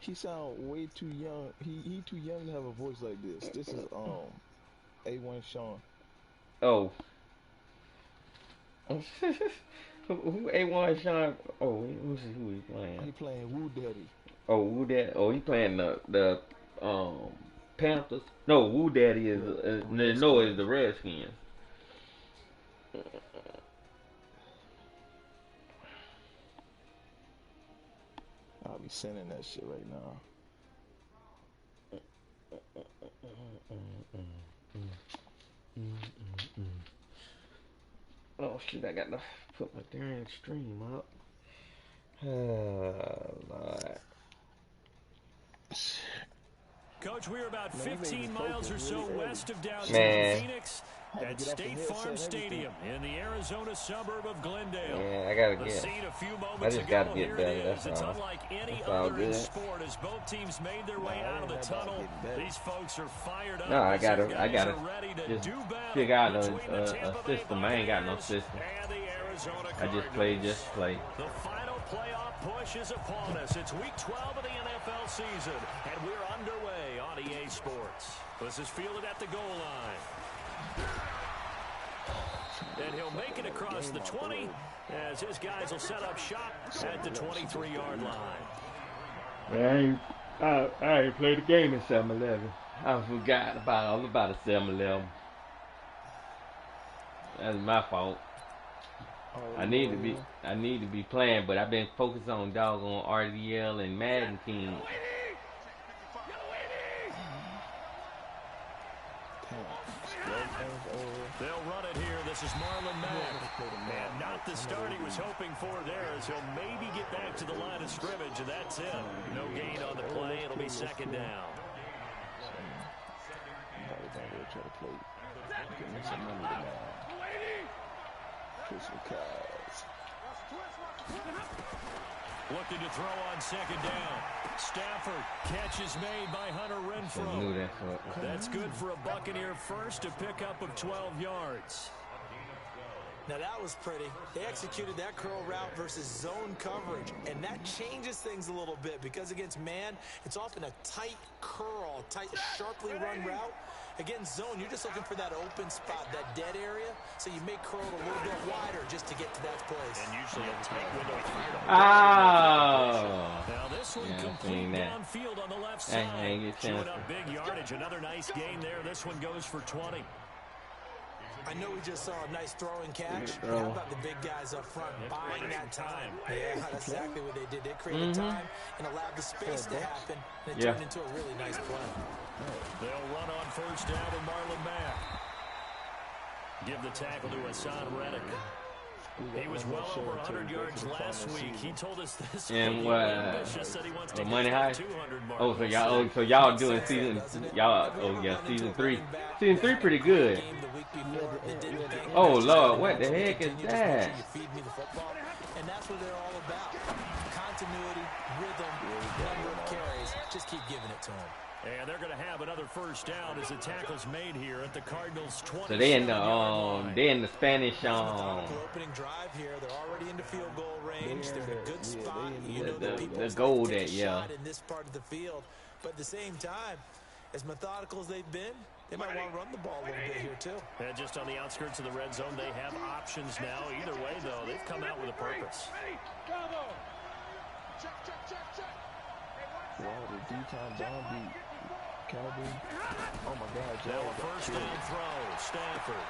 He sound way too young. He too young to have a voice like this. This is A1 Sean. Oh. Who A1 Sean? Oh, who he playing? He playing Woo Daddy. Oh, Woo Daddy. Oh, he playing the um Panthers. No, Woo Daddy is Yeah, no, is Redskins. the Redskins. I'll be sending that shit right now. Oh shit! I got to put my damn stream up. Oh Lord. Coach, we are about Man, you made me 15 miles focus or so really early. west of downtown Man, Phoenix Had to at get off the State headset Farm and everything. Stadium in the Arizona suburb of Glendale. man, I gotta The get. scene a few I moments just ago, gotta get here it better. is. That's It's all. unlike any That's all other in good. sport as both teams made their Nah, way it out of ain't the nothing about tunnel. getting better. These folks are fired up No, I as their I guys gotta are ready to just do battle figure out between the Tampa a Bay system. I ain't got no Buccaneers system. and the Arizona I just Cardinals. play. The final playoff push is upon us. It's week 12 of the NFL season, and we're underway on EA Sports. This is fielded at the goal line. And he'll make it across the 20 as his guys will set up shop at the 23-yard line. Man, I ain't played the game in 7-Eleven. I forgot about all about a 7-Eleven. That's my fault. I need to be playing, but I've been focused on doggone RDL and Madden King. They'll run it here. This is Marlon Mack. And not the start he was hoping for there, as he'll maybe get back to the line of scrimmage, and that's it. No gain on the play. It'll be second down. Try to play. Get me some money tomorrow. Crystal Cars. Looking to throw on second down. Stafford, catch is made by Hunter Renfrow. That's good for a Buccaneer first, a pickup of 12 yards. Now that was pretty. They executed that curl route versus zone coverage, and that changes things a little bit because against man, it's often a tight curl, tight, sharply run route. Against zone, you're just looking for that open spot, that dead area, so you make curl a little bit wider just to get to that place. And usually a tight window of freedom. Oh! Now this one complete downfield on the left side. Chewing up big yardage. Another nice gain there. This one goes for 20. I know we just saw a nice throwing catch. How about the big guys up front buying that time? Yeah, that's exactly what they did. They created time and allowed the space to happen, and it turned into a really nice play. They'll run on first down with Marlon Mack. Give the tackle to Hassan Reddick. He was well over 100 yards last week. He told us this. And what? Ambitious, said he wants to Money get high. 200 mark. Oh, so y'all doing season? Y'all? Oh yeah, season 3. Season 3 pretty good. Oh Lord, what the heck is that? And that's what they're all about. Continuity, rhythm, number of carries. Just keep giving it to them. And they're going to have another first down as the tackle's made here at the Cardinals' 20. So they in the Spanish opening drive here. They're already into field goal range. They're in a good spot. You know that people the goal that in this part of the field. But at the same time, as methodical as they've been, they might want to run the ball a little bit here too. And just on the outskirts of the red zone, they have options now. Either way, though, they've come out with a purpose. Wow, the D-time down beat. Cowboy. Oh my God, Now a first down throw. Stafford.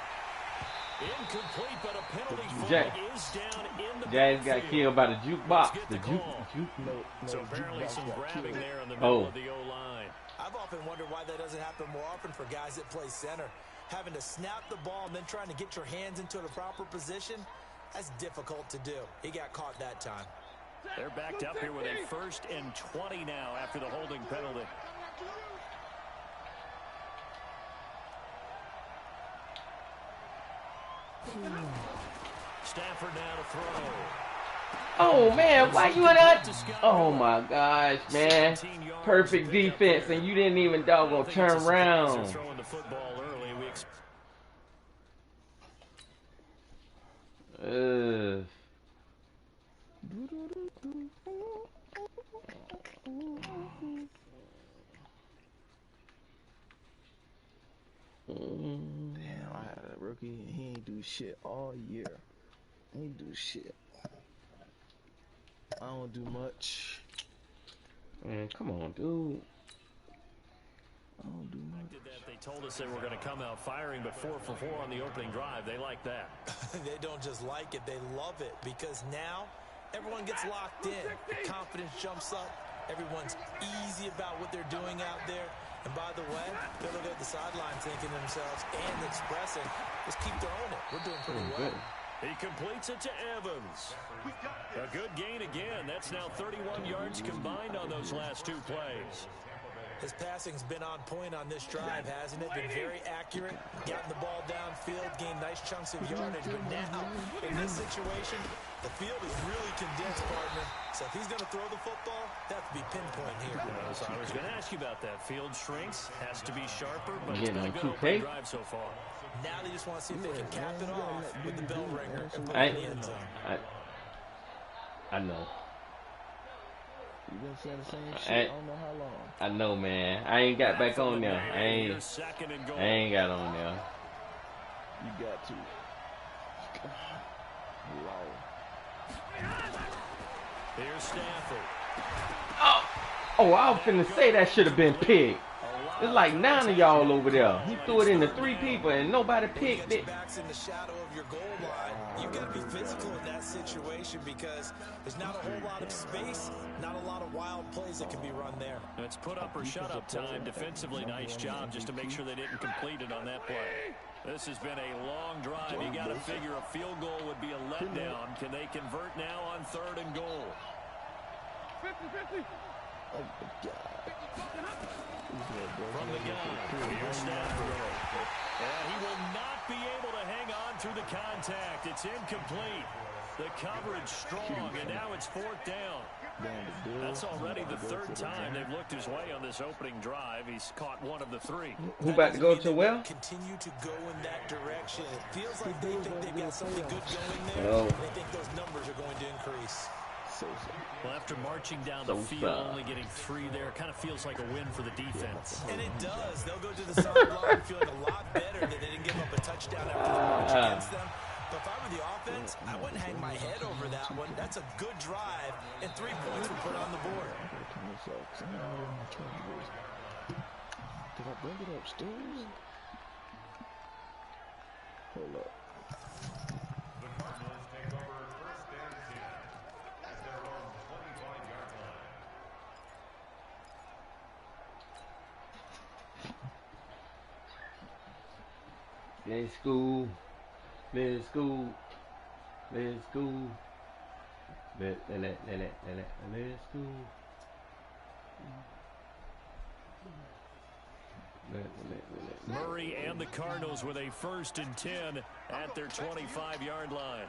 Incomplete, but a penalty flag is down in the Jazz got killed by the jukebox. The juke. So apparently some grabbing there in the middle of the O-line. I've often wondered why that doesn't happen more often for guys that play center. Having to snap the ball and then trying to get your hands into the proper position, that's difficult to do. He got caught that time. They're backed up here with a 1st and 20 now after the holding penalty. Stafford now to throw. Oh man, why you in that? Oh my gosh, man. Perfect defense and you didn't even doggone turn around. Throwing the football early. do shit all year. Ain't do shit. I don't do much. Man, come on, dude. I don't do much. They told us they were going to come out firing, but 4 for 4 on the opening drive. They like that. They don't just like it, they love it, because now everyone gets locked in. The confidence jumps up. Everyone's easy about what they're doing out there. And by the way, they're looking at the sideline thinking to themselves and expressing, let's keep throwing it. We're doing pretty well. He completes it to Evans. A good gain again. That's now 31 yards combined on those last 2 plays. His passing's been on point on this drive, hasn't it? Been very accurate, gotten the ball downfield, gained nice chunks of yardage. But now, in this situation, the field is really condensed, partner. So if he's going to throw the football, that have to be pinpoint here. So I was going to ask you about that. Field shrinks, has to be sharper, but Yeah, it's been a no, good 2K. opening drive so far. Now they just want to see if they can cap it off with the bell ringer and put I, it in the end zone. I know. You been saying the same shit. I don't know how long. I know, man. I ain't got back on there. I ain't got on there. You got to. Wow. Here's Stafford. Oh, I was finna say that should have been picked. It's like 9 of y'all over there. He threw it into 3 people and nobody picked it. Backs in the shadow of your goal line. You've got to be physical in that situation because there's not a whole lot of space, not a lot of wild plays that can be run there. It's put up or shut up time. Defensively, nice job just to make sure they didn't complete it on that play. This has been a long drive. You got to figure a field goal would be a letdown. Can they convert now on 3rd and goal? 50-50. Oh my God. From the gun, here's Stafford. And he will not be able to hang on through the contact. It's incomplete. The coverage strong, and now it's 4th down. That's already the 3rd time they've looked his way on this opening drive. He's caught 1 of the 3. Who about to go to well? Continue to go in that direction. It feels like they think they've got something good going there. And they think those numbers are going to increase. Well, after marching down the field, only getting 3 there, kind of feels like a win for the defense. And it does. They'll go to the sideline feeling a lot better that they didn't give up a touchdown after the march against them. But if I were the offense, I wouldn't hang my head over that one. That's a good drive, and 3 points were put on the board. Did I bring it upstairs? Hold up. Let's go. Let's go. Let's go. Let's go. Murray and the Cardinals with a 1st and 10 at their 25-yard line.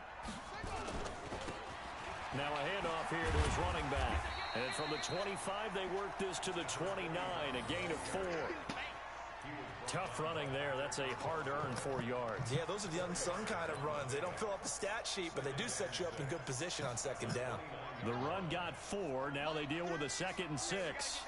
Now a handoff here to his running back. And from the 25, they work this to the 29, a gain of 4. Tough running there. That's a hard-earned 4 yards. Yeah, those are the unsung kind of runs. They don't fill up the stat sheet, but they do set you up in good position on 2nd down. The run got 4. Now they deal with a 2nd and 6.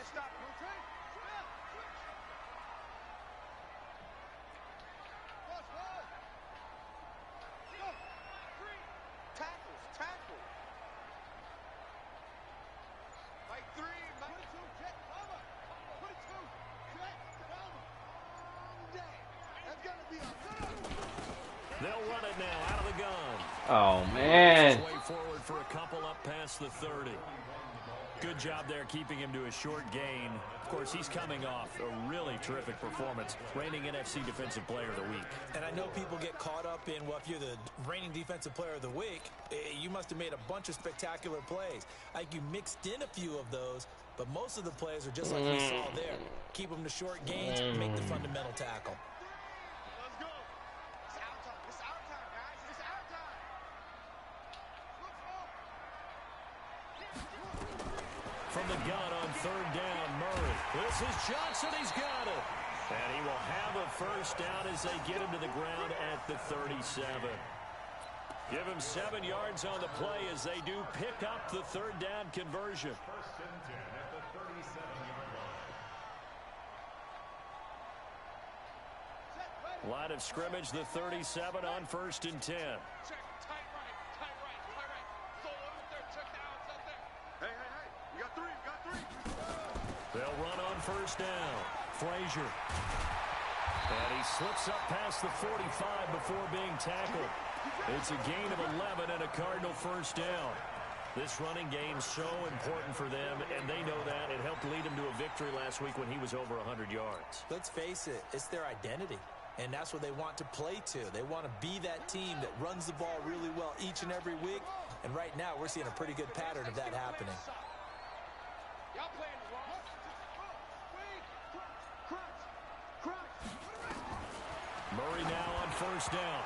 They'll run it now out of the gun. Oh, man. Way forward for a couple up past the 30. Good job there keeping him to a short gain. Of course, he's coming off a really terrific performance, reigning NFC Defensive Player of the Week. And I know people get caught up in, well, if you're the reigning Defensive Player of the Week, you must have made a bunch of spectacular plays. Like you mixed in a few of those, but most of the plays are just like we saw there. Keep them to short gains, make the fundamental tackle. From the gun on 3rd down, Murray. This is Johnson. He's got it. And he will have a 1st down as they get him to the ground at the 37. Give him 7 yards on the play as they do pick up the 3rd down conversion. Line of scrimmage, the 37 on 1st and 10. They'll run on 1st down. Frazier. And he slips up past the 45 before being tackled. It's a gain of 11 and a Cardinal 1st down. This running game's so important for them, and they know that. It helped lead him to a victory last week when he was over 100 yards. Let's face it, it's their identity, and that's what they want to play to. They want to be that team that runs the ball really well each and every week, and right now we're seeing a pretty good pattern of that happening. Murray now on 1st down.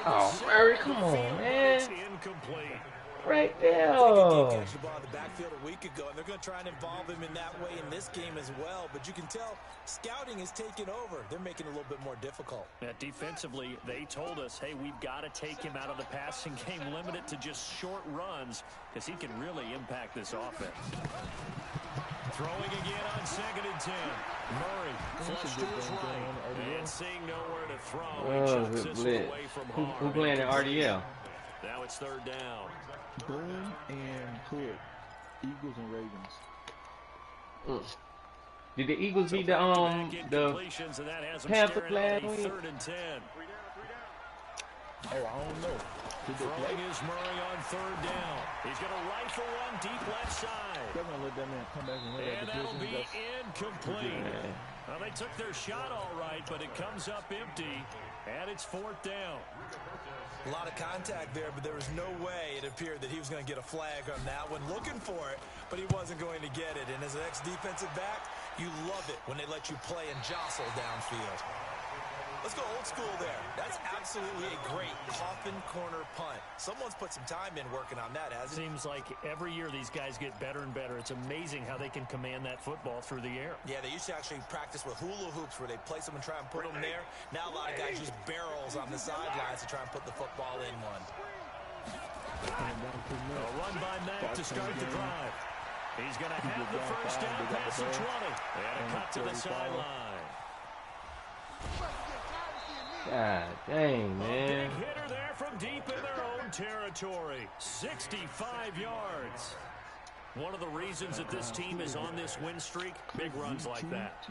Oh, Murray, come on, man. It's incomplete. Right there. He did catch the ball in the backfield a week ago, and they're going to try and involve him in that way in this game as well. But you can tell scouting is taking over. They're making it a little bit more difficult. Defensively, they told us, hey, we've got to take him out of the passing game, limit it to just short runs, because he can really impact this offense. Throwing again on 2nd and 10. Murray flushed to his right. And seeing nowhere to throw, he chucks this away from harm. Who playing at RDL? Now it's 3rd down. Boone and Hood, Eagles and Ravens. Did the Eagles beat the Panthers last week? 3rd and 10. Oh, I don't know. Throwing is Murray on 3rd down. He's going to rifle one deep left side. They're going to let that man come back and win And that that'll be division. incomplete. Well, they took their shot all right, but it comes up empty, and it's 4th down. A lot of contact there, but there was no way it appeared that he was going to get a flag on that one. Looking for it, but he wasn't going to get it. And as an ex-defensive back, you love it when they let you play and jostle downfield. Let's go old school there. That's absolutely a great coffin corner punt. Someone's put some time in working on that, hasn't it? Seems like every year these guys get better and better. It's amazing how they can command that football through the air. Yeah, they used to actually practice with hula hoops where they place them and try and put them there. Now a lot of guys use barrels on the sidelines to try and put the football in one. A run by Mack to start the drive. He's going to have the 1st down past the 20. And a cut to the sideline. God dang, man. A big hitter there from deep in their own territory. 65 yards. One of the reasons that this team is on this win streak, big runs like that.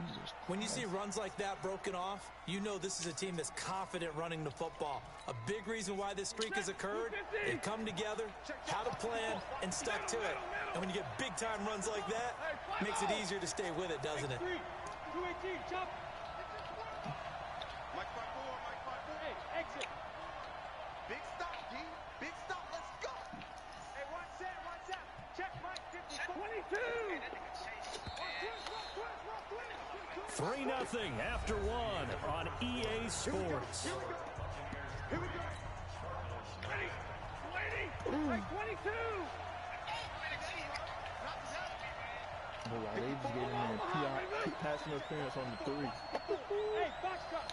When you see runs like that broken off, you know this is a team that's confident running the football. A big reason why this streak has occurred, they've come together, had a plan, and stuck to it. And when you get big-time runs like that, it makes it easier to stay with it, doesn't it? Exit. Big stop, D. Big stop. Let's go. Hey, one set. Check Mike 3-0 52. after 1 on EA Sports. Here we go. Ready? 22. Well, they just gave him a pass interference on the 3.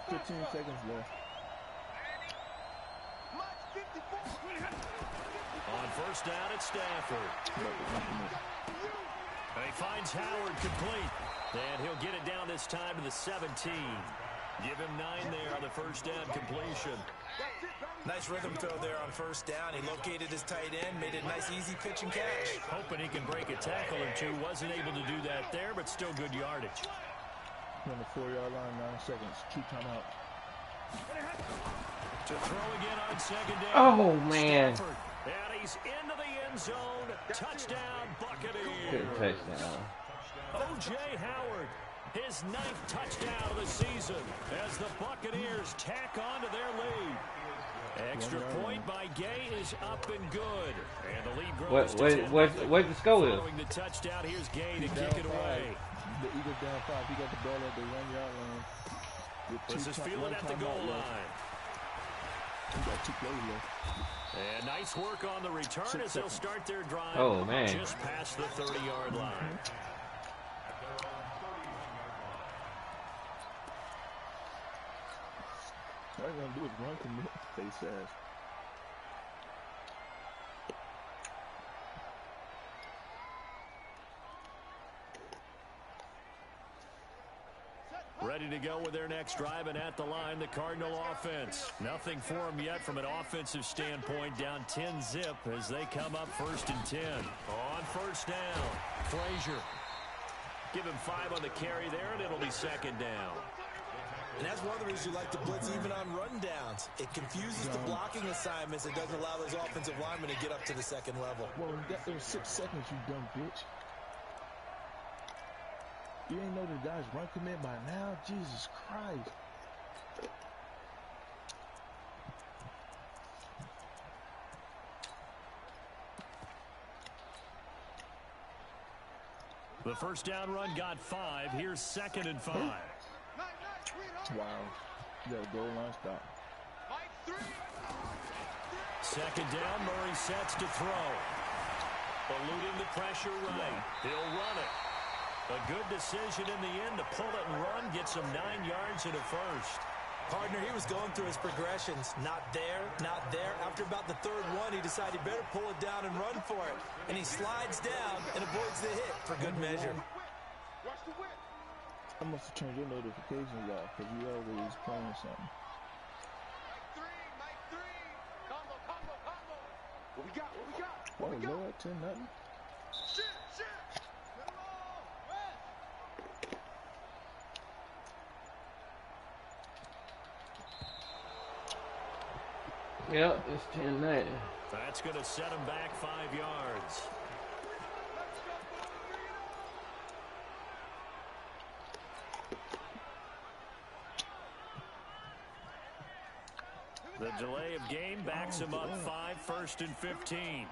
15 seconds left. On 1st down at Stafford. And he finds Howard complete. And he'll get it down this time to the 17. Give him 9 there on the 1st down completion. Nice rhythm throw there on 1st down. He located his tight end, made it a nice, easy pitch and catch. Hoping he can break a tackle or two. Wasn't able to do that there, but still good yardage. On the 4-yard line, 9 seconds. 2 timeout. To throw again on 2nd down. Oh, man. Stafford. And he's into the end zone. Touchdown, Buccaneers. Good touchdown. O.J. Howard, his 9th touchdown of the season as the Buccaneers tack on to their lead. Extra point by Gay is up and good. And the lead grows to 10. What's the score is? Following the touchdown, here's Gay to kick it away. The Eagles down 5. He got the ball at the 1-yard line. This is fielded at the goal line. He got 2 plays left. And nice work on the return as they'll start their drive. Oh, man. Just past the 30-yard line. All they're going to do is run commit face ass. Ready to go with their next drive, and at the line, the Cardinal offense. Nothing for them yet from an offensive standpoint, down 10-zip as they come up 1st and 10. On first down, Frazier. Give him 5 on the carry there, and it'll be 2nd down. And that's one of the reasons you like to blitz even on rundowns. It confuses the blocking assignments. It doesn't allow those offensive linemen to get up to the 2nd level. Well, you got those 6 seconds, you dumb bitch. You ain't know the guy's run commit by now? Jesus Christ. The first down run got 5. Here's 2nd and 5. Wow. You got a goal line stop. 2nd down, Murray sets to throw. Eluding the pressure right. He'll run it. A good decision in the end to pull it and run. Gets him 9 yards and a first. Partner, he was going through his progressions. Not there, not there. After about the 3rd one, he decided he better pull it down and run for it. And he slides down and avoids the hit for good measure. I must have turned your notifications off because you always playing something. What we got? What we got? Oh, Lord, 10-0. Shit! Yep, it's 10-9. That's going to set him back 5 yards. The delay of game backs him up 5, 1st and 15.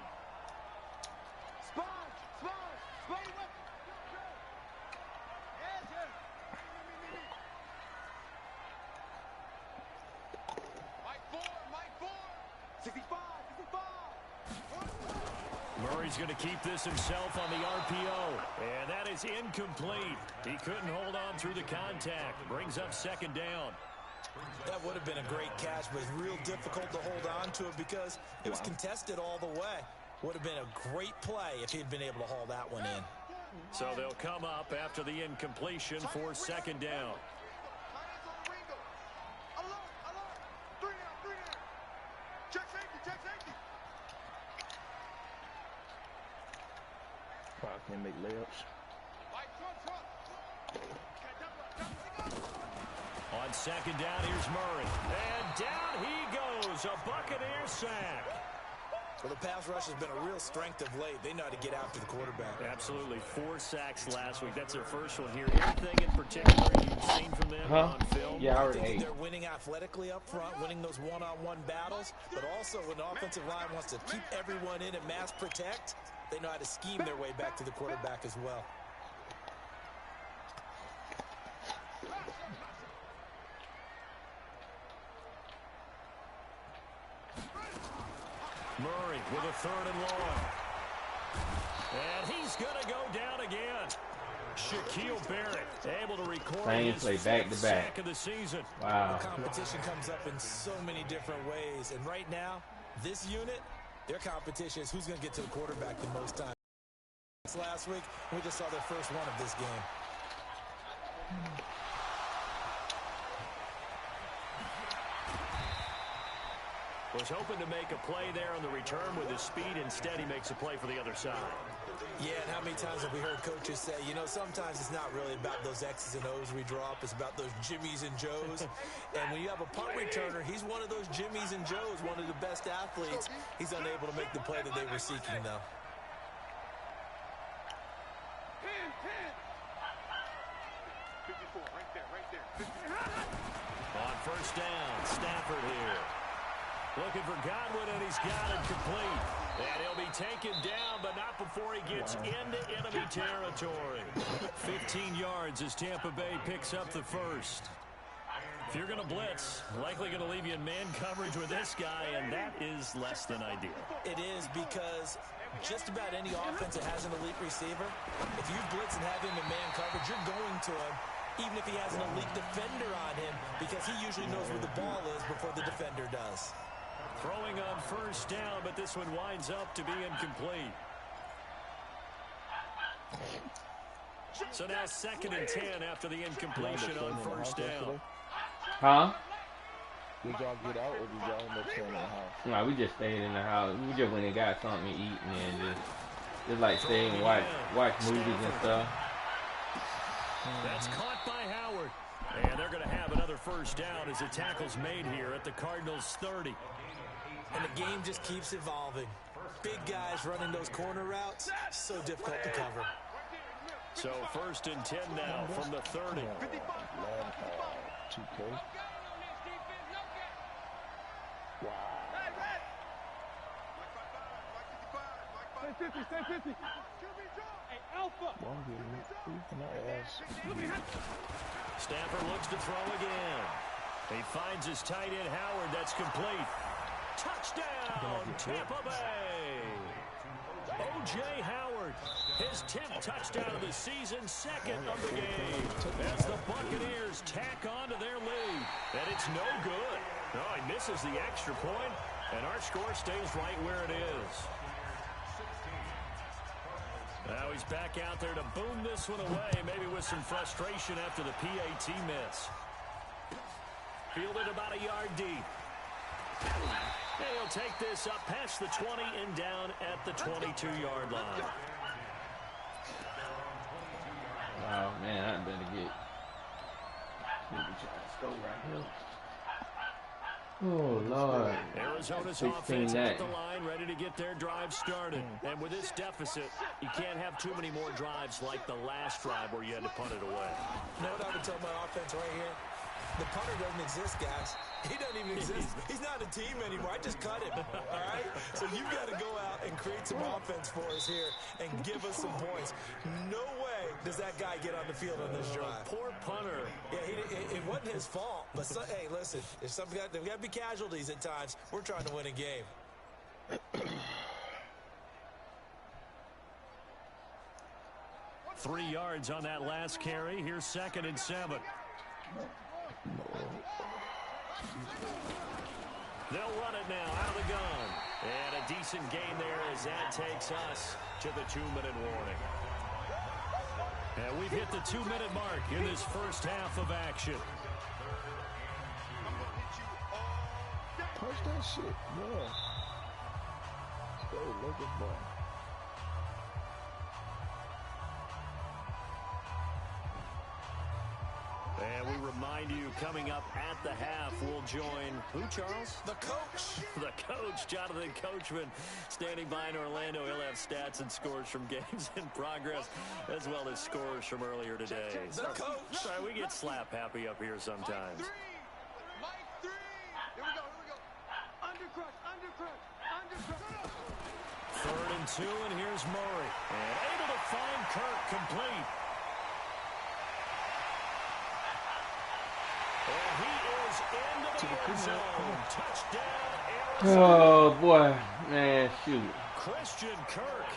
Murray's going to keep this himself on the RPO. And that is incomplete. He couldn't hold on through the contact. Brings up 2nd down. That would have been a great catch, but it's real difficult to hold on to it because it was contested all the way. Would have been a great play if he'd been able to haul that one in. So they'll come up after the incompletion for 2nd down. Wow, I can't make layups. On 2nd down, here's Murray. And down he goes. A Buccaneer sack. Well, the pass rush has been a real strength of late. They know how to get after the quarterback. Absolutely. 4 sacks last week. That's their first one here. Anything in particular you've seen from them on film? Yeah, I I already think ate. they're winning athletically up front, winning those one-on-one battles, but also when the offensive line wants to keep everyone in and mass protect, they know how to scheme their way back to the quarterback as well. Murray with a 3rd and long. And he's going to go down again. Shaquille Barrett able to record Same his play 5th back to back. sack of the season. Wow. The competition comes up in so many different ways, and right now, this unit, their competition is who's going to get to the quarterback the most time. Last week, we just saw their first one of this game. Was hoping to make a play there on the return with his speed. Instead, he makes a play for the other side. Yeah, and how many times have we heard coaches say, you know, sometimes it's not really about those X's and O's we drop. It's about those Jimmies and Joes. And when you have a punt returner, he's one of those Jimmies and Joes, one of the best athletes. He's unable to make the play that they were seeking, though. On first down, Stafford here. Looking for Godwin, and he's got it complete. And he'll be taken down, but not before he gets into enemy territory. 15 yards as Tampa Bay picks up the first. If you're going to blitz, likely going to leave you in man coverage with this guy, and that is less than ideal. It is because just about any offense that has an elite receiver, if you blitz and have him in man coverage, you're going to him, even if he has an elite defender on him, because he usually knows where the ball is before the defender does. Throwing on first down, but this one winds up to be incomplete. So now 2nd and 10 after the incompletion on first down. Huh? Did y'all get out or did y'all end up staying in the house? Nah, we just stayed in the house. We just went and got something to eat and then just like stay and watch movies and stuff. That's caught by Howard. And they're going to have another first down as the tackle's made here at the Cardinals' 30. And the game just keeps evolving. Big guys running those corner routes, so difficult to cover. So 1st and 10 now from the 30. 2K. Wow. Stay 50, stay 50. Hey, Alpha. Stafford looks to throw again. He finds his tight end Howard. That's complete. Touchdown, Tampa Bay. O.J. Howard, his 10th touchdown of the season, 2nd of the game. As the Buccaneers tack on to their lead. And it's no good. No, he misses the extra point, and our score stays right where it is. Now he's back out there to boom this one away, maybe with some frustration after the PAT miss. Fielded about a yard deep. And he'll take this up past the 20 and down at the 22-yard line. Wow, man, I better get go right here. Oh, Lord. Arizona's offense at the line, ready to get their drive started. And with this deficit, you can't have too many more drives like the last drive where you had to punt it away. You know what I would tell my offense right here? The punter doesn't exist, guys. He doesn't even exist. He's not a team anymore. I just cut him, all right? So you've got to go out and create some offense for us here and give us some points. No way does that guy get on the field on this drive. Poor punter. Yeah, it wasn't his fault. But, hey, listen, there's got to be casualties at times. We're trying to win a game. Three yards on that last carry. Here's 2nd and 7. They'll run it now out of the gun. And a decent gain there as that takes us to the 2-minute warning. And we've hit the 2-minute mark in this first half of action. Punch that shit, yeah. Let's go, Lakers ball. And we remind you, coming up at the half, we'll join who, Charles? The coach. The coach, Jonathan Coachman, standing by in Orlando. He'll have stats and scores from games in progress, as well as scores from earlier today. The coach. Sorry, we get slap happy up here sometimes. Mike 3. Here we go. Undercrush. 3rd and 2, and here's Murray. And able to find Kirk complete. And he is into the end zone. Touchdown, Arizona. Oh, boy. Man, shoot. Christian Kirk,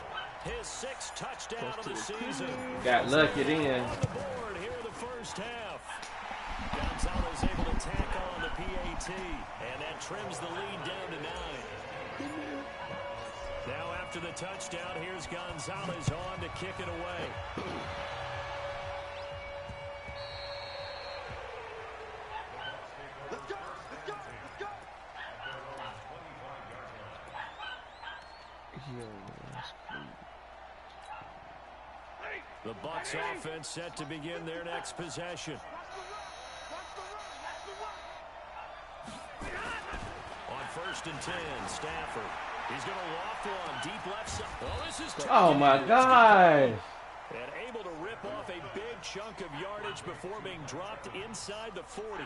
his 6th touchdown of the season. Got lucky then. On the board here in the first half. Gonzalez able to tack on the PAT, and that trims the lead down to 9. Now after the touchdown, here's Gonzalez on to kick it away. Let's go. The Bucs offense set to begin their next possession. On 1st and 10, Stafford. He's going to loft one deep left side. Well, this is Oh, my God. And able to rip off a big chunk of yardage before being dropped inside the 40.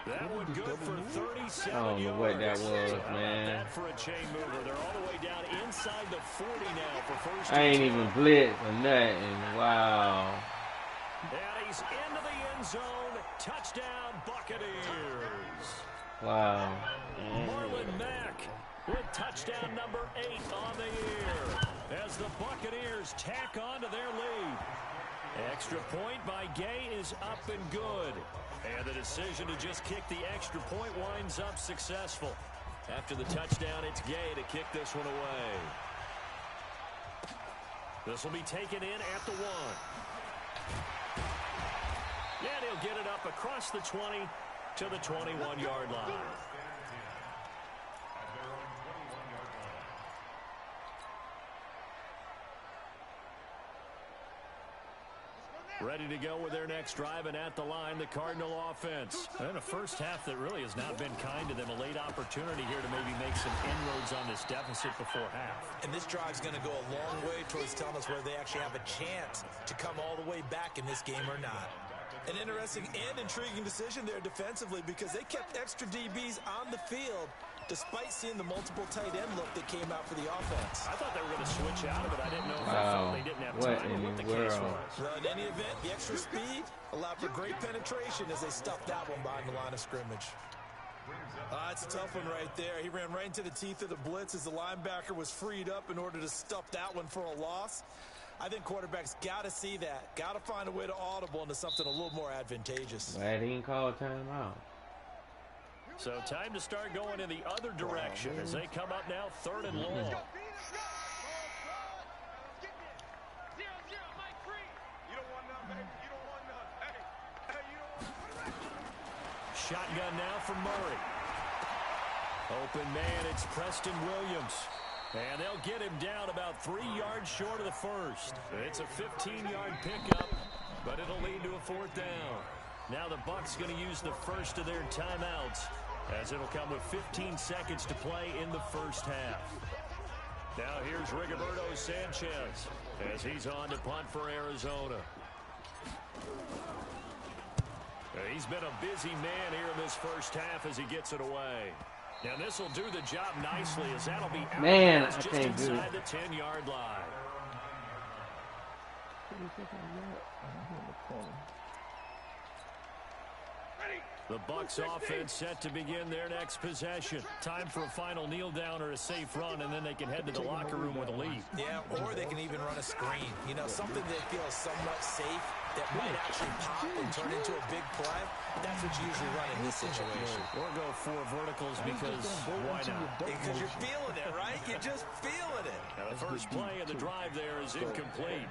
That one good for 37 yards. I don't know what that was, man. That for a chain mover. They're all the way down inside the 40 now for 1st. I ain't even blitz or nothing. Wow. And he's into the end zone. Touchdown, Buccaneers. Wow. Marlon Mack with touchdown number 8 on the year as the Buccaneers tack on to their lead. Extra point by Gay is up and good. And the decision to just kick the extra point winds up successful. After the touchdown, it's Gay to kick this one away. This will be taken in at the 1. And he'll get it up across the 20 to the 21-yard line. Ready to go with their next drive, and at the line, the Cardinal offense. And a first half that really has not been kind to them. A late opportunity here to maybe make some inroads on this deficit before half. And this drive's going to go a long way towards telling us whether they actually have a chance to come all the way back in this game or not. An interesting and intriguing decision there defensively because they kept extra DBs on the field despite seeing the multiple tight end look that came out for the offense. I thought they were going to switch out of it. I didn't know if they felt they didn't have time or what the case was. Well, in any event, the extra speed allowed for great penetration as they stuffed that one behind the line of scrimmage. It's a tough one right there. He ran right into the teeth of the blitz as the linebacker was freed up in order to stuff that one for a loss. I think quarterbacks got to see that. Got to find a way to audible into something a little more advantageous. Glad he didn't call a timeout. So time to start going in the other direction as they come up now 3rd and long. Shotgun now from Murray. Open man, it's Preston Williams. And they'll get him down about 3 yards short of the first. It's a 15-yard pickup, but it'll lead to a 4th down. Now the Bucs going to use the first of their timeouts, as it'll come with 15 seconds to play in the first half. Now here's Rigoberto Sanchez as he's on to punt for Arizona. He's been a busy man here in this first half as he gets it away. Now this will do the job nicely as that'll be out just inside the 10-yard line. The Bucs offense set to begin their next possession. Time for a final kneel down or a safe run, and then they can head to the locker room with a lead. Yeah, or they can even run a screen. You know, something they feel is somewhat safe that might actually pop and turn into a big play. That's what you usually run in this situation. Or go 4 verticals because why not? Because you're feeling it, right? You're just feeling it. Now the first play of the drive there is incomplete.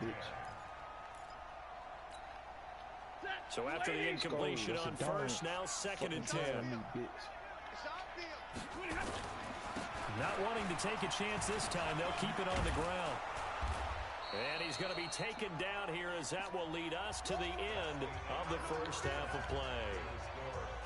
So after the incompletion on first, now 2nd and 10. Not wanting to take a chance this time, they'll keep it on the ground. And he's going to be taken down here as that will lead us to the end of the first half of play.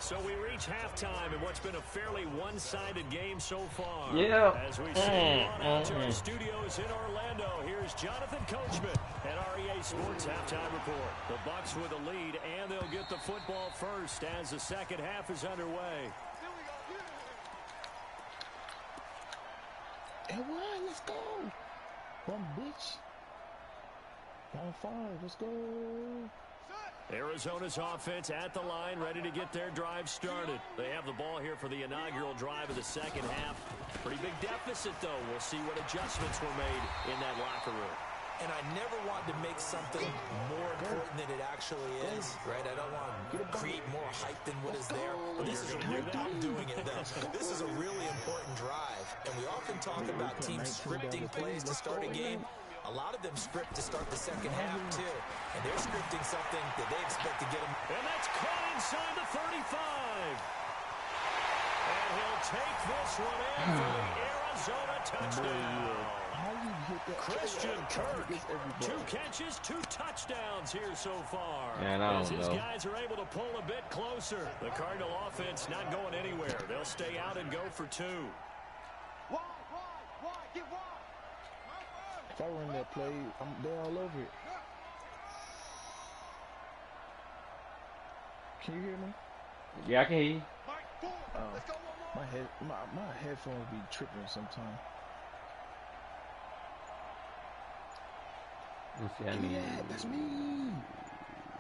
So we reach halftime in what's been a fairly one-sided game so far. Yeah. As we see out to our studios in Orlando, here's Jonathan Coachman at REA Sports Halftime Report. The Bucs with a lead, and they'll get the football first as the second half is underway. And one, let's go. One bitch. On 5, let's go. Arizona's offense at the line, ready to get their drive started. They have the ball here for the inaugural drive of the second half. Pretty big deficit, though. We'll see what adjustments were made in that locker room. And I never want to make something more important than it actually is, right? I don't want to create more hype than what is there. But this is a real, I'm doing it, though. This is a really important drive. And we often talk about teams scripting plays to start a game. A lot of them script to start the second half, too. And they're scripting something that they expect to get them. And that's caught inside the 35. And he'll take this one in for the Arizona touchdown. Christian Kirk, 2 catches, 2 touchdowns here so far. As his guys are able to pull a bit closer. The Cardinal offense not going anywhere. They'll stay out and go for 2. If I run that play, they're all over it. Can you hear me? Yeah, I can hear you. My headphones be tripping sometimes. Yeah, that's me.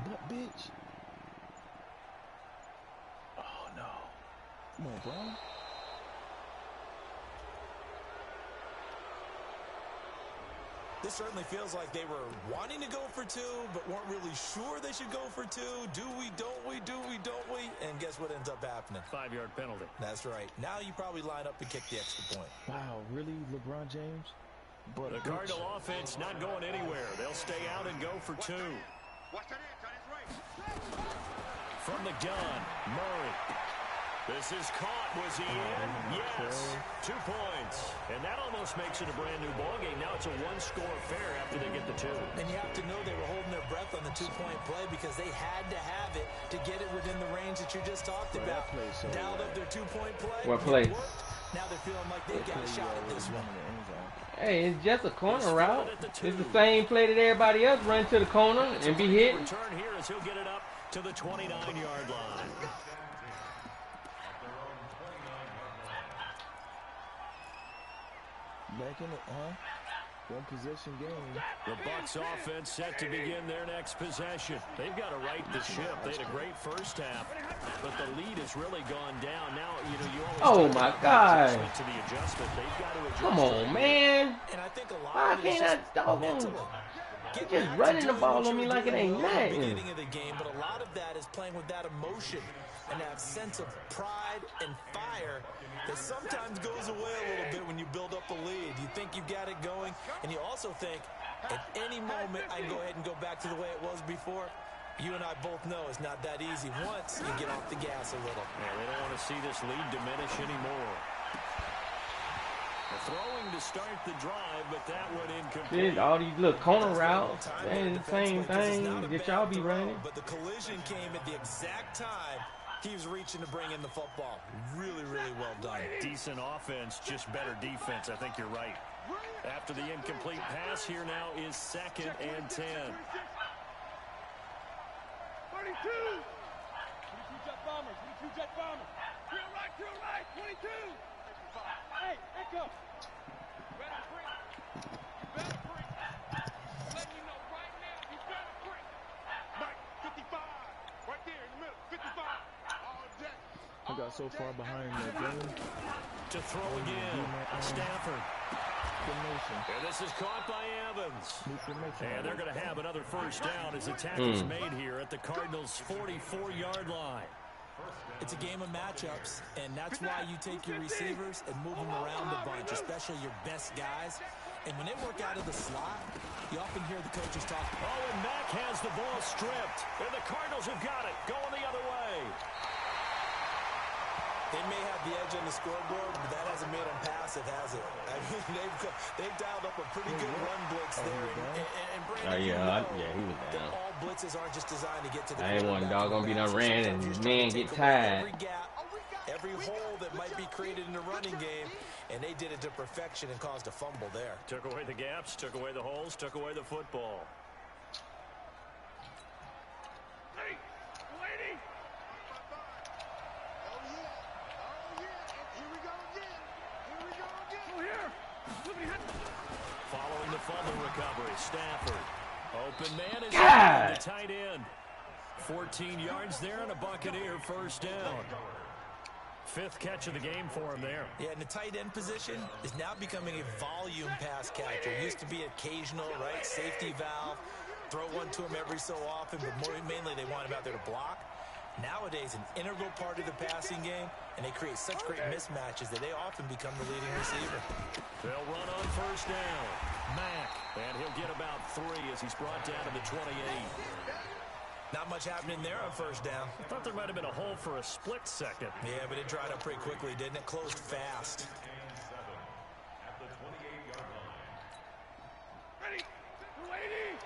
But bitch. Oh no. Come on, bro. This certainly feels like they were wanting to go for 2, but weren't really sure they should go for 2. Do we, don't we, do we, don't we? And guess what ends up happening? 5-yard penalty. That's right. Now you probably line up and kick the extra point. Wow, really, LeBron James? But the Cardinal offense not going anywhere. They'll stay out and go for 2. Watch that edge on his right. From the gun, Murray. This is caught. Was he in? Yes. 2 points. And that almost makes it a brand new ballgame. Now it's a one-score affair after they get the 2. And you have to know they were holding their breath on the 2-point play because they had to have it to get it within the range that you just talked about. Dialed up their 2-point play. What play? Now they're feeling like they've got a shot at this one. Hey, it's just a corner route. It's the same play that everybody else run to the corner and be hit. Return here as he'll get it up to the 29-yard line. Back in it, huh? One possession game. The Bucs offense set to begin their next possession. They've got to right the ship. They had a great first half, but the lead has really gone down. Now, you know, you always my God. to the adjustment. They've got to adjust. Come on, man. And I think a lot Why of it is can't I just dog mental. him? Get Just back to running the doing ball what on you me were like it doing ain't well at the nothing. beginning of the game, but a lot of that is playing with that emotion and that sense of pride and fire that sometimes goes away a little bit when you build up a lead. You think you've got it going, and you also think at any moment I can go ahead and go back to the way it was before. You and I both know it's not that easy once you get off the gas a little. Yeah, they don't want to see this lead diminish anymore. Throwing to start the drive, but that went incomplete. All these little corner routes, and the same thing that y'all be running. But the collision came at the exact time he was reaching to bring in the football. Really, really well done. Decent offense, just better defense. I think you're right. After the incomplete pass, here now is 2nd and 10. 32. 22 jet bombers. 22 jet bombers. Drill right, 22. Hey, echo. You better break. You better break. Let me know right now. You better break. Mike, 55. Right there in the middle. 55. All day. I got so far behind that game. To throw again. Stafford. Formation. And this is caught by Evans. New formation. And they're going to have another first down as the tackle's made here at the Cardinals' 44-yard line. It's a game of matchups, and that's why you take your receivers and move them around a bunch, especially your best guys. And when they work out of the slot, you often hear the coaches talk. Oh, and Mack has the ball stripped. And the Cardinals have got it. Going the other way. They may have the edge on the scoreboard, but that hasn't made them passive, has it? I mean, they've dialed up a pretty good run blitz there. And Brandon, He was down. all blitzes aren't just designed to get to the I ain't want dog gonna be done ran and Sometimes man you're get trying to take away tired. every gap, every hole that might be created in the running game, and they did it to perfection and caused a fumble there. Took away the gaps, took away the holes, took away the football. Hey, lady. Following the fumble recovery, Stafford. Open man is God. the tight end. 14 yards there and a Buccaneer first down. 5th catch of the game for him there. Yeah, and the tight end position is now becoming a volume pass catcher. It used to be occasional, right? Safety valve. Throw one to him every so often, but mainly they want him out there to block. Nowadays, an integral part of the passing game, and they create such great mismatches that they often become the leading receiver. They'll run on first down. Mack, and he'll get about 3 as he's brought down to the 28. Not much happening there on first down. I thought there might have been a hole for a split second. Yeah, but it dried up pretty quickly, didn't it? Closed fast. Ready. 280.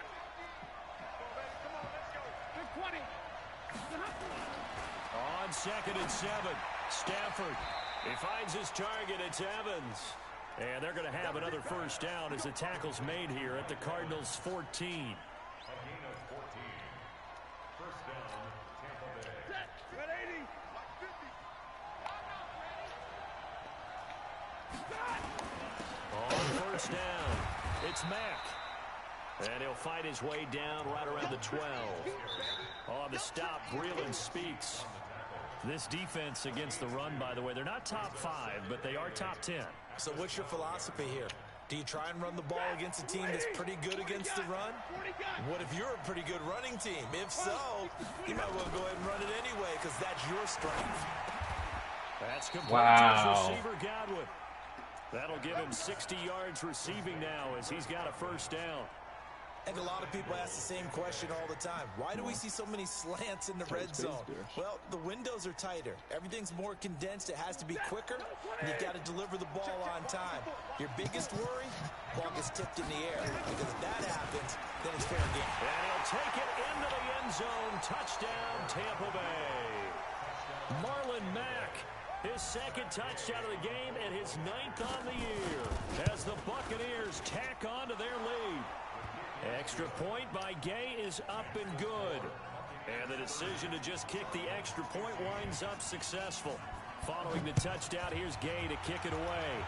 Come on, let's go. 220. On 2nd and 7, Stafford. He finds his target. It's Evans. And they're going to have another first down as the tackle's made here at the Cardinals' 14. On first down, it's Mack. And he'll fight his way down right around the 12. On the stop, Breeland speaks. This defense against the run, by the way, they're not top 5, but they are top 10. So what's your philosophy here? Do you try and run the ball against a team that's pretty good against the run? What if you're a pretty good running team? If so, you might want to go ahead and run it anyway because that's your strength. That's complete Wow. to his receiver, Godwin. That'll give him 60 yards receiving now as he's got a first down. I think a lot of people ask the same question all the time. Why do we see so many slants in the red zone? Well, the windows are tighter. Everything's more condensed. It has to be quicker, and you've got to deliver the ball on time. Your biggest worry, ball gets tipped in the air. Because if that happens, then it's fair game. And he'll take it into the end zone. Touchdown, Tampa Bay. Marlon Mack, his second touchdown of the game and his 9th on the year as the Buccaneers tack on to their lead. Extra point by Gay is up and good. And the decision to just kick the extra point winds up successful. Following the touchdown, here's Gay to kick it away.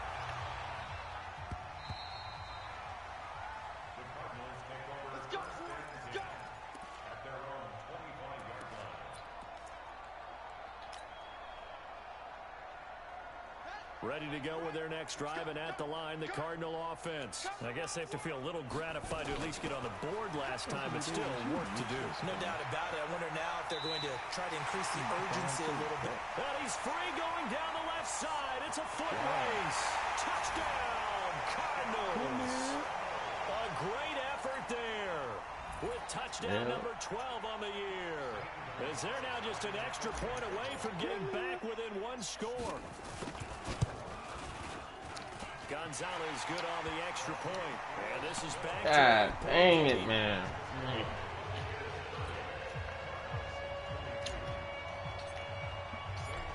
Ready to go with their next drive, and at the line, the Cardinal offense. I guess they have to feel a little gratified to at least get on the board last time, but still work to do. No doubt about it. I wonder now if they're going to try to increase the urgency a little bit. And he's free going down the left side. It's a foot race. Touchdown, Cardinals. A great effort there with touchdown number 12 on the year. As they're now just an extra point away from getting back within one score. Gonzalez good on the extra point. And this is back God dang it, man.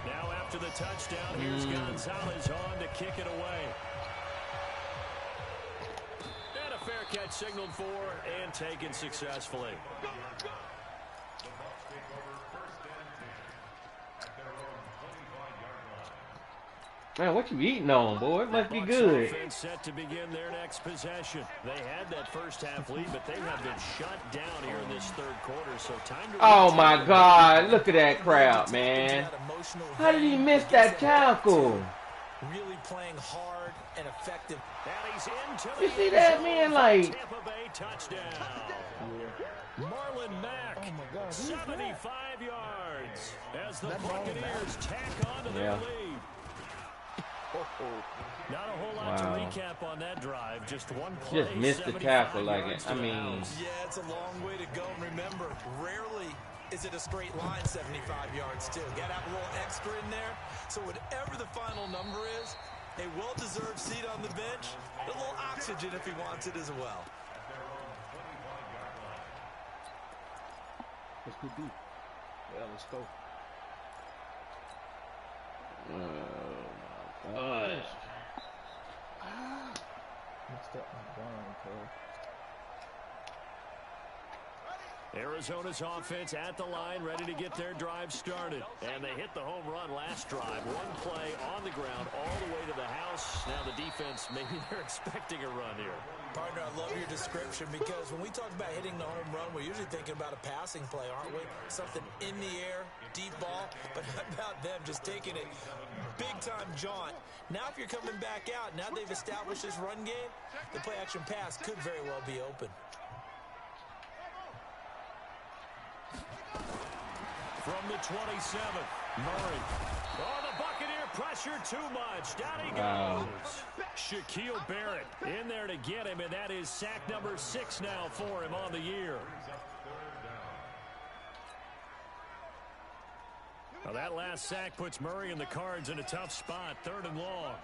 Now after the touchdown, here's Gonzalez on to kick it away. And a fair catch signaled for and taken successfully. Man, what you eating on, boy? It must be good. Set to begin their next possession. They had that first half lead, but they have been shut down here in this third quarter. So time to oh my God! Look at that crowd, man. How did he miss that tackle? Really playing hard and effective. And he's into You see that, man? Like Tampa Bay touchdown. Marlon Mack, 75 yards as the Buccaneers tack on to their lead. Not a whole lot to recap on that drive. Just one play. Just missed the tackle like it. I mean. Yeah, it's a long way to go. Remember, rarely is it a straight line 75 yards, too. Got to have a little extra in there. So whatever the final number is, a well-deserved seat on the bench, a little oxygen if he wants it as well. Let's go deep. Yeah, let's go. Messed up my gun, cuz. Arizona's offense at the line, ready to get their drive started. And they hit the home run last drive. One play on the ground all the way to the house. Now the defense, maybe they're expecting a run here. Partner, I love your description because when we talk about hitting the home run, we're usually thinking about a passing play, aren't we? Something in the air, deep ball, but how about them just taking it big-time jaunt. Now if you're coming back out, now they've established this run game, the play-action pass could very well be open. From the 27, Murray. Oh, the Buccaneer pressure too much. Down he goes. Shaquille Barrett in there to get him, and that is sack number 6 now for him on the year. Now that last sack puts Murray and the Cards in a tough spot, 3rd and long.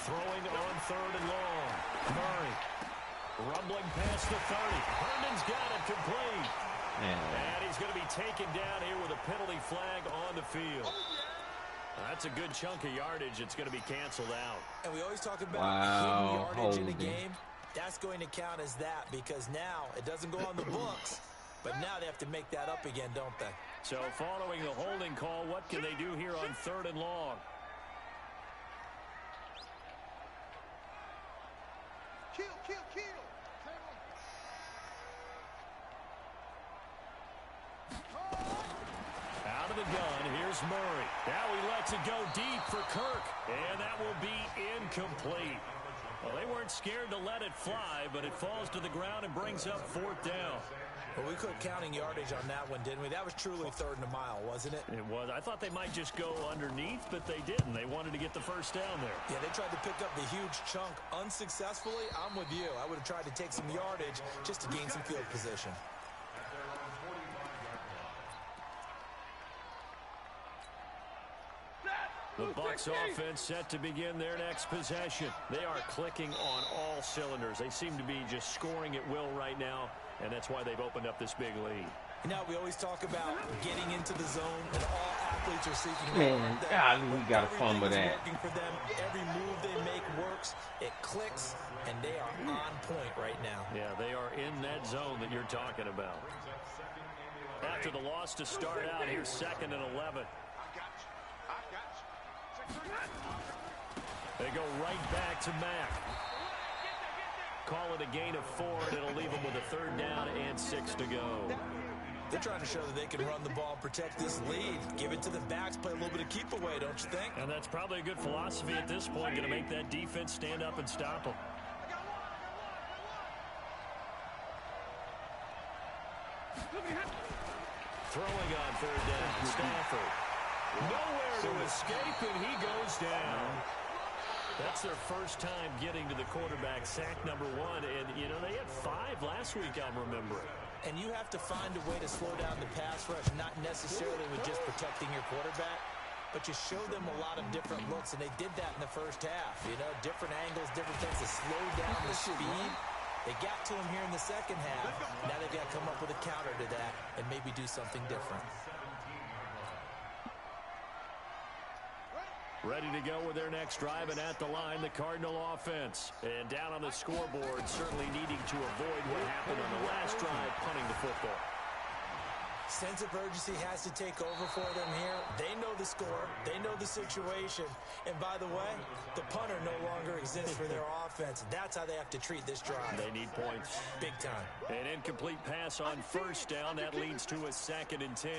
Throwing on 3rd and long. Murray rumbling past the 30. Herndon's got it complete. And he's going to be taken down here with a penalty flag on the field. That's a good chunk of yardage. It's going to be canceled out. And we always talk about hidden yardage in a game. That's going to count as that because now it doesn't go on the books. But now they have to make that up again, don't they? So following the holding call, what can they do here on 3rd and long? Out of the gun, here's Murray. Now he lets it go deep for Kirk, and that will be incomplete. Well, they weren't scared to let it fly, but it falls to the ground and brings up 4th down. Well, we quit counting yardage on that one, didn't we? That was truly 3rd and a mile, wasn't it? It was. I thought they might just go underneath, but they didn't. They wanted to get the first down there. Yeah, they tried to pick up the huge chunk unsuccessfully. I'm with you. I would have tried to take some yardage just to gain some field position. The Bucs offense set to begin their next possession. They are clicking on all cylinders. They seem to be just scoring at will right now, and that's why they've opened up this big lead. You know, we always talk about getting into the zone, and all athletes are seeking Man, God, we got a fun with that. Working for them. Every move they make works. It clicks, and they are on point right now. Yeah, they are in that zone that you're talking about. After the loss to start out, here's 2nd and 11. They go right back to Mack. Call it a gain of 4, and it'll leave them with a 3rd down and 6 to go. They're trying to show that they can run the ball, protect this lead. Give it to the backs, play a little bit of keep away, don't you think? And that's probably a good philosophy at this point, going to make that defense stand up and stop them. Throwing on 3rd down, Stafford. Nowhere to escape, and he goes down. That's their first time getting to the quarterback, sack number 1. And, you know, they had 5 last week, I'm remembering. And you have to find a way to slow down the pass rush, not necessarily with just protecting your quarterback, but you show them a lot of different looks, and they did that in the first half. You know, different angles, different things to slow down the speed. They got to him here in the second half. Now they've got to come up with a counter to that and maybe do something different. Ready to go with their next drive, and at the line, the Cardinal offense. And down on the scoreboard, certainly needing to avoid what happened on the last drive, punting the football. Sense of urgency has to take over for them here. They know the score. They know the situation. And by the way, the punter no longer exists for their offense. That's how they have to treat this drive. They need points. Big time. An incomplete pass on 1st down. That leads to a 2nd and 10.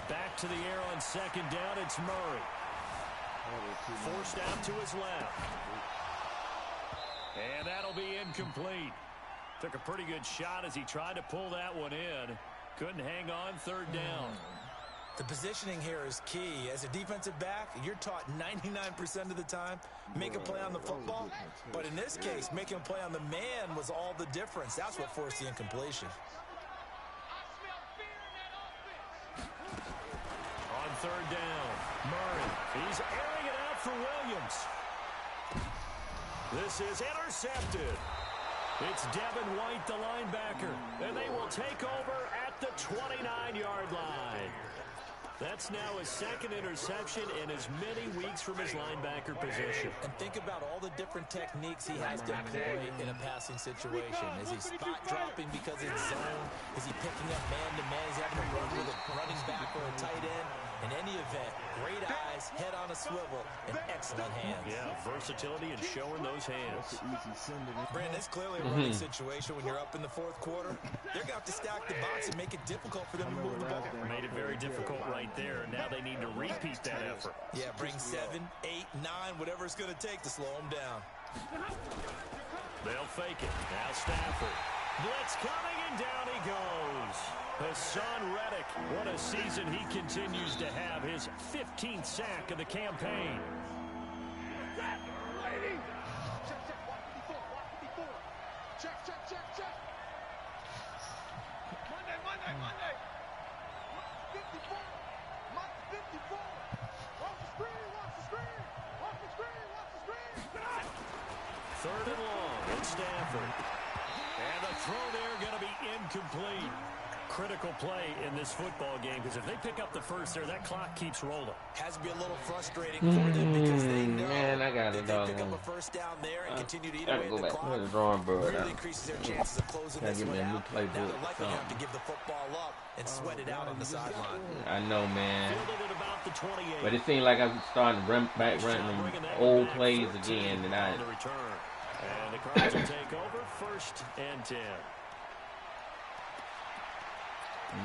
Back to the air on 2nd down. It's Murray. Forced out to his left. And that'll be incomplete. Took a pretty good shot as he tried to pull that one in. Couldn't hang on 3rd down. The positioning here is key. As a defensive back, you're taught 99% of the time, make a play on the football. But in this case, making a play on the man was all the difference. That's what forced the incompletion. On 3rd down, Murray. He's airing it out for Williams. This is intercepted. It's Devin White, the linebacker, and they will take over at the 29-yard line. That's now his 2nd interception in as many weeks from his linebacker position. And think about all the different techniques he has to employ in a passing situation. Is he spot dropping because it's zone? Is he picking up man-to-man? Is he having to run with a running back or a tight end? In any event, great eyes, head on a swivel, and excellent hands. Yeah, versatility and showing those hands. Brandon, it's clearly a running situation when you're up in the 4th quarter. They're going to have to stack the box and make it difficult for them to move the ball. Made it very difficult right there. Now they need to repeat that effort. Yeah, bring 7, 8, 9, whatever it's going to take to slow them down. They'll fake it. Now Stafford. Blitz coming, and down he goes. Hassan Reddick, what a season he continues to have. His 15th sack of the campaign. Check. Monday. 54. 54. Watch the screen. 3rd and long. It's Stafford. And the throw there going to be incomplete. Critical play in this football game, because if they pick up the first there, that clock keeps rolling. Has to be a little frustrating for them because they know man, I got if it, they pick up a first down there and continue to eat away go at the back clock, to the drawing board. really increases their chances of closing Gotta this get one me a new out. playbook Now or they're likely to have to something. give the football up and sweat it out on the sideline. I know, man. Fielded at about the 28. But it seemed like I'm starting to run back running them old plays 14 again, and on the return. And the Cardinals will take over 1st and 10.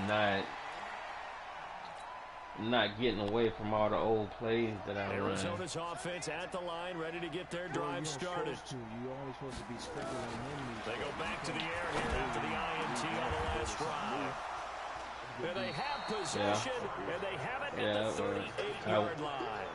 not not getting away from all the old plays that I run. Arizona's offense at the line, ready to get their drive started. You're always supposed to be sprinkling in these. They go back to the air here after the INT on the last drive. And they have possession, and they have it at the 38-yard line.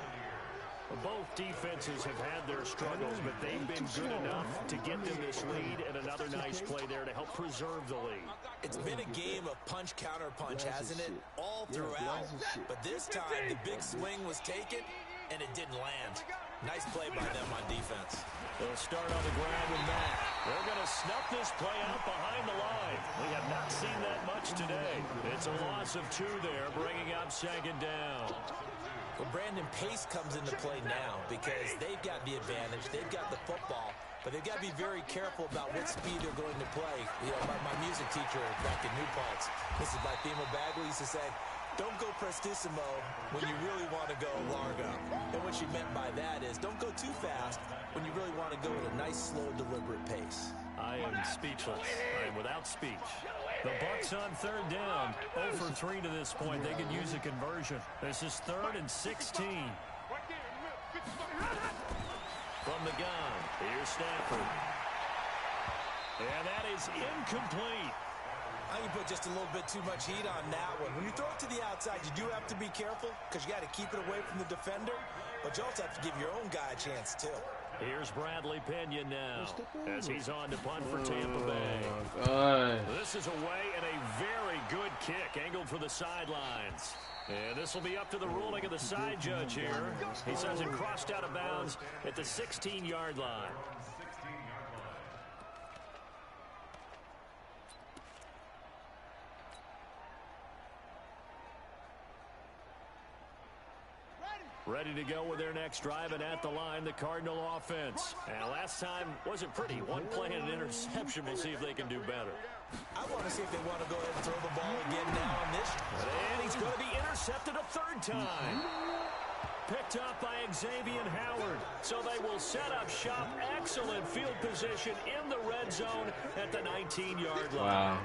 Both defenses have had their struggles, but they've been good enough to get them this lead, and another nice play there to help preserve the lead. It's been a game of punch, counter punch, hasn't it? All throughout. But this time, the big swing was taken, and it didn't land. Nice play by them on defense. They'll start on the ground with Matt. They're going to snuff this play out behind the line. We have not seen that much today. It's a loss of 2 there, bringing up second down. Well, Brandon, pace comes into play now because they've got the advantage. They've got the football, but they've got to be very careful about what speed they're going to play. You know, my music teacher back in New Paltz, Mrs. Bifema Bagley, used to say, don't go prestissimo when you really want to go largo. And what she meant by that is don't go too fast when you really want to go at a nice, slow, deliberate pace. I am speechless. I am without speech. The Bucs on third down. 0 for 3 to this point. They could use a conversion. This is 3rd and 16. From the gun, here's Stafford. And that is incomplete. I think you put just a little bit too much heat on that one. When you throw it to the outside, you do have to be careful because you got to keep it away from the defender, but you also have to give your own guy a chance too. Here's Bradley Pena now as he's on to punt for Tampa Bay. This is away and a very good kick angled for the sidelines. And this will be up to the ruling of the side judge here. He says it crossed out of bounds at the 16-yard line. Ready to go with their next drive, and at the line, the Cardinal offense. And last time wasn't pretty. 1 play and an interception. We'll see if they can do better. I want to see if they want to go ahead and throw the ball again now on this. And he's going to be intercepted a 3rd time. Picked up by Xavier Howard. So they will set up shop. Excellent field position in the red zone at the 19-yard line. Wow.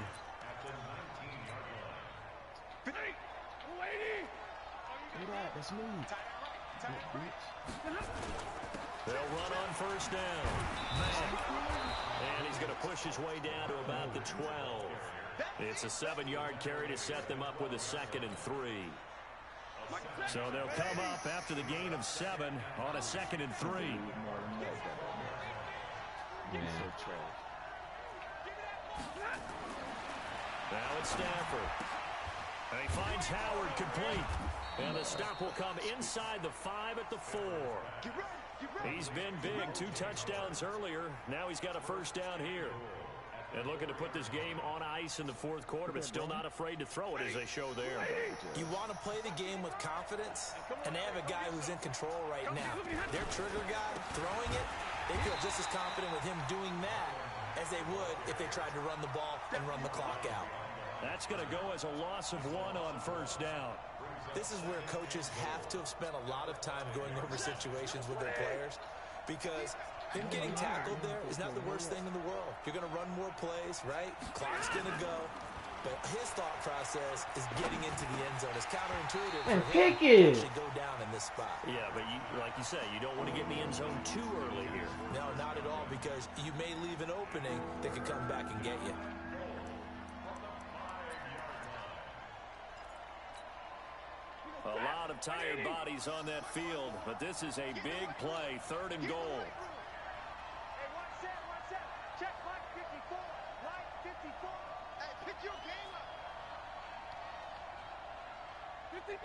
That's me. They'll run on 1st down. And he's going to push his way down to about the 12. It's a 7-yard carry to set them up with a 2nd and 3. So they'll come up after the gain of 7 on a 2nd and 3. Now it's Stafford. And he finds Howard complete. And the stop will come inside the 5 at the 4. He's been big. 2 touchdowns earlier. Now he's got a 1st down here. And looking to put this game on ice in the 4th quarter, but still not afraid to throw it as they show there. You want to play the game with confidence, and they have a guy who's in control right now. Their trigger guy, throwing it, they feel just as confident with him doing that as they would if they tried to run the ball and run the clock out. That's going to go as a loss of 1 on 1st down. This is where coaches have to have spent a lot of time going over situations with their players because him getting tackled there is not the worst thing in the world. You're going to run more plays, right? Clock's going to go. But his thought process is getting into the end zone. It's counterintuitive for him to actually go down in this spot. Yeah, but like you say, you don't want to get in the end zone too early here. No, not at all, because you may leave an opening that could come back and get you. A lot of tired bodies on that field, but this is a big play, 3rd and goal. Hey, watch that. Check line 54. Line 54. Hey, pick your game up. 59.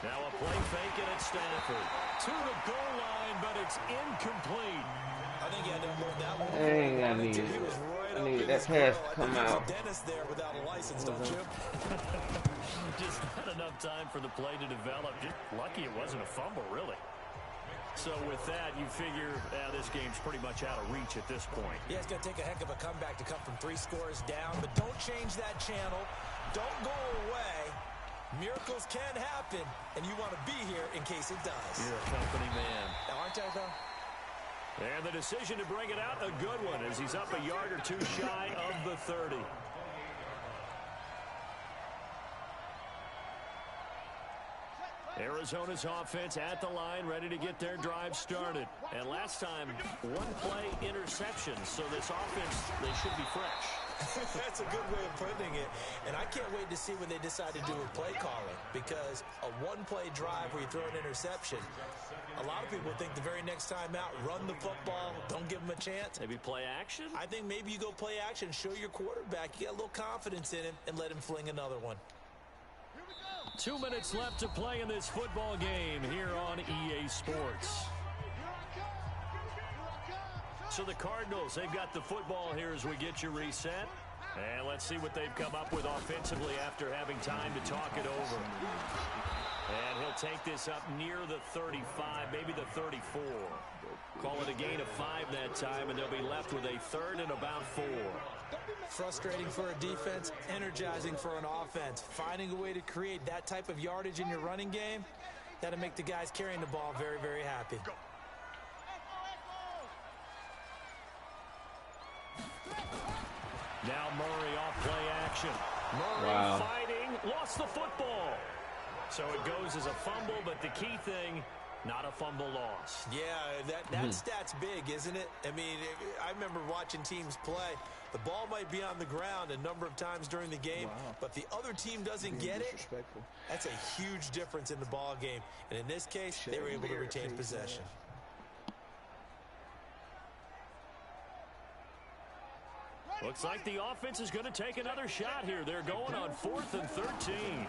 Now a play fake and it's Stafford. To the goal line, but it's incomplete. I think he had to unload that one. Dang, I need that pass to come out. Dennis there without a license, don't you? Just not enough time for the play to develop. Just lucky it wasn't a fumble, really. So with that, you figure this game's pretty much out of reach at this point. Yeah, it's going to take a heck of a comeback to come from 3 scores down, but don't change that channel. Don't go away. Miracles can happen, and you want to be here in case it does. You're a company man. Now, aren't I, though? And the decision to bring it out, a good one, as he's up a yard or 2 shy of the 30. Arizona's offense at the line, ready to get their drive started. And last time, one play interception. So this offense, they should be fresh. That's a good way of putting it. And I can't wait to see what they decide to do with play calling, because a one-play drive where you throw an interception, a lot of people think the very next time out, run the football, don't give them a chance. Maybe play action? I think maybe you go play action, show your quarterback you got a little confidence in him, and let him fling another one. 2 minutes left to play in this football game here on EA Sports. So the Cardinals, they've got the football here as we get you reset. And let's see what they've come up with offensively after having time to talk it over. And he'll take this up near the 35, maybe the 34. Call it a gain of 5 that time, and they'll be left with a 3rd and about 4. Frustrating for a defense, energizing for an offense. Finding a way to create that type of yardage in your running game, that'll make the guys carrying the ball very, very happy. Now Murray off play action. Murray fighting, lost the football. So it goes as a fumble, but the key thing, not a fumble loss. Yeah, that stat's big, isn't it? I mean, I remember watching teams play. The ball might be on the ground a number of times during the game, but the other team doesn't get it. That's a huge difference in the ball game. And in this case, they were able to retain possession. Looks like the offense is going to take another shot here. They're going on 4th and 13.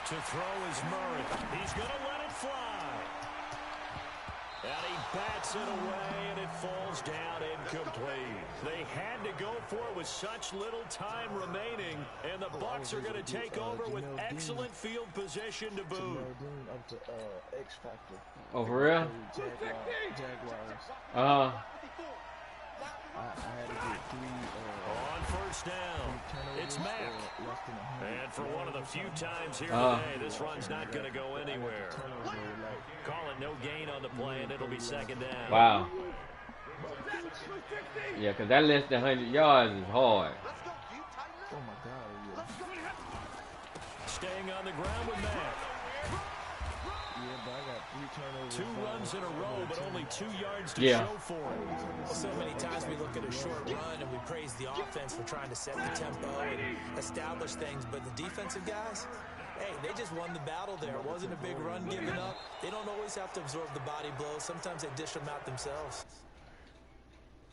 To throw is Murray. He's going to let it fly. And he bats it away, and it falls down incomplete. They had to go for it with such little time remaining, and the Bucs are going to take over with excellent field position to boot. X Factor. Oh, for real? Jaguars. I had to get 3 on first down. It's Mack. And for one of the few times here today, this run's not going to go anywhere. Call it no gain on the play, and it'll be 2nd down. Wow. Yeah, because that less than 100 yards is hard. Oh, my God, yeah. Staying on the ground with Mack. Yeah, but I got 3 turnovers. 2 runs in a row, but only 2 yards to show for it. Well, so many times we look at a short run and we praise the offense for trying to set the tempo and establish things, but the defensive guys, hey, they just won the battle there. It wasn't a big run given up. They don't always have to absorb the body blows. Sometimes they dish them out themselves.